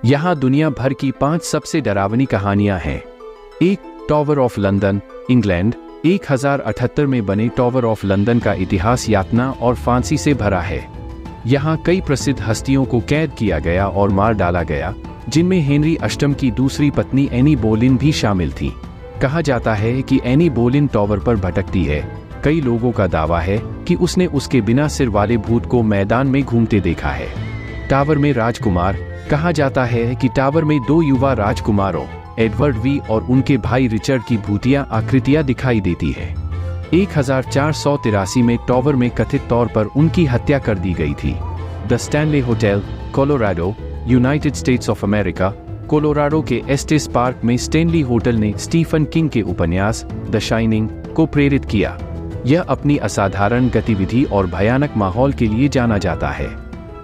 यहाँ दुनिया भर की 5 सबसे डरावनी कहानियां हैं। 1. Tower of London, England. 1078 में बने टॉवर ऑफ लंदन का इतिहास यातना और फांसी से भरा है। यहाँ कई प्रसिद्ध हस्तियों को कैद किया गया और मार डाला गया, जिनमें हेनरी अष्टम की दूसरी पत्नी एनी बोलिन भी शामिल थी। कहा जाता है कि एनी बोलिन टॉवर पर भटकती है। कई लोगों का दावा है कि उसने उसके बिना सिर वाले भूत को मैदान में घूमते देखा है। टावर में राजकुमार। कहा जाता है कि टावर में 2 युवा राजकुमारों एडवर्ड वी और उनके भाई रिचर्ड की भूतिया आकृतियां दिखाई देती है। 1483 में टॉवर में कथित तौर पर उनकी हत्या कर दी गई थी। The Stanley hotel, Colorado, United states of America. Colorado के एस्टेस पार्क में स्टैनली होटल ने स्टीफन किंग के उपन्यास द शाइनिंग को प्रेरित किया। यह अपनी असाधारण गतिविधि और भयानक माहौल के लिए जाना जाता है।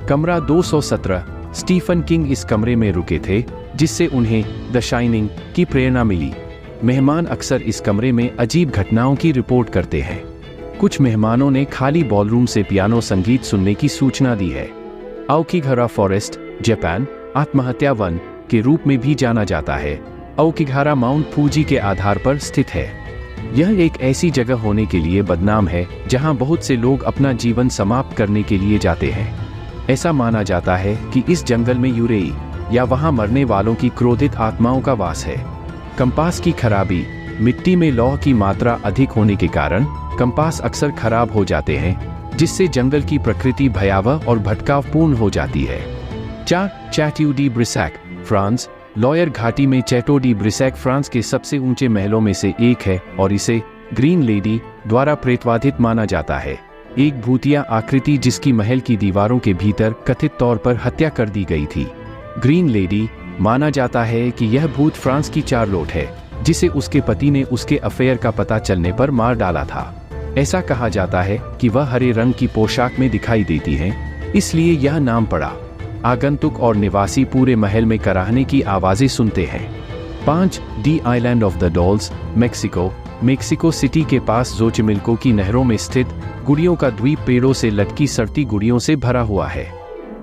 कमरा 217। स्टीफन किंग इस कमरे में रुके थे, जिससे उन्हें द शाइनिंग की प्रेरणा मिली। मेहमान अक्सर इस कमरे में अजीब घटनाओं की रिपोर्ट करते हैं। कुछ मेहमानों ने खाली बॉलरूम से पियानो संगीत सुनने की सूचना दी है। आओकिघारा फॉरेस्ट, जापान, आत्महत्या वन के रूप में भी जाना जाता है। आओकिघारा माउंट फूजी के आधार पर स्थित है। यह एक ऐसी जगह होने के लिए बदनाम है जहां बहुत से लोग अपना जीवन समाप्त करने के लिए जाते हैं। ऐसा माना जाता है कि इस जंगल में यूरेई या वहां मरने वालों की क्रोधित आत्माओं का वास है। कंपास की खराबी। मिट्टी में लौह की मात्रा अधिक होने के कारण कंपास अक्सर खराब हो जाते हैं, जिससे जंगल की प्रकृति भयावह और भटकावपूर्ण हो जाती है। 4. चैटेau डी ब्रिसैक, फ्रांस। लॉयर घाटी में चैटेau डी ब्रिसैक फ्रांस के सबसे ऊंचे महलों में से एक है और इसे ग्रीन लेडी द्वारा प्रेतवाधित माना जाता है। एक भूतिया आकृति जिसकी महल की दीवारों के भीतर कथित तौर पर हत्या कर दी गई थी। ग्रीन लेडी माना जाता है कि यह भूत फ्रांस की चार्लोट है, जिसे उसके पति ने उसके अफेयर का पता चलने पर मार डाला था। ऐसा कहा जाता है कि वह हरे रंग की पोशाक में दिखाई देती हैं, इसलिए यह नाम पड़ा। आगंतुक और निवासी पूरे महल में कराहने की आवाजें सुनते हैं। 5. The island of the dolls, Mexico. Mexico City के पास जोचिमिल्को की नहरों में स्थित गुड़ियों का द्वीप पेड़ों से लटकी सड़ती गुड़ियों से भरा हुआ है।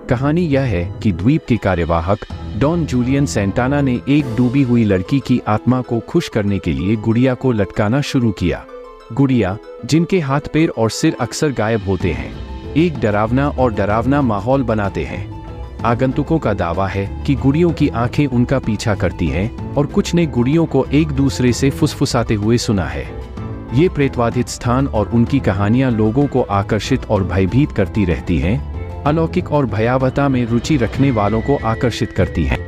कहानी यह है कि द्वीप के कार्यवाहक डॉन जूलियन सेंटाना ने एक डूबी हुई लड़की की आत्मा को खुश करने के लिए गुड़िया को लटकाना शुरू किया। गुड़िया, जिनके हाथ पैर और सिर अक्सर गायब होते हैं, एक डरावना माहौल बनाते हैं। आगंतुकों का दावा है कि गुड़ियों की आंखें उनका पीछा करती हैं और कुछ ने गुड़ियों को एक दूसरे से फुसफुसाते हुए सुना है। ये प्रेतवाधित स्थान और उनकी कहानियां लोगों को आकर्षित और भयभीत करती रहती हैं, अलौकिक और भयावहता में रुचि रखने वालों को आकर्षित करती हैं।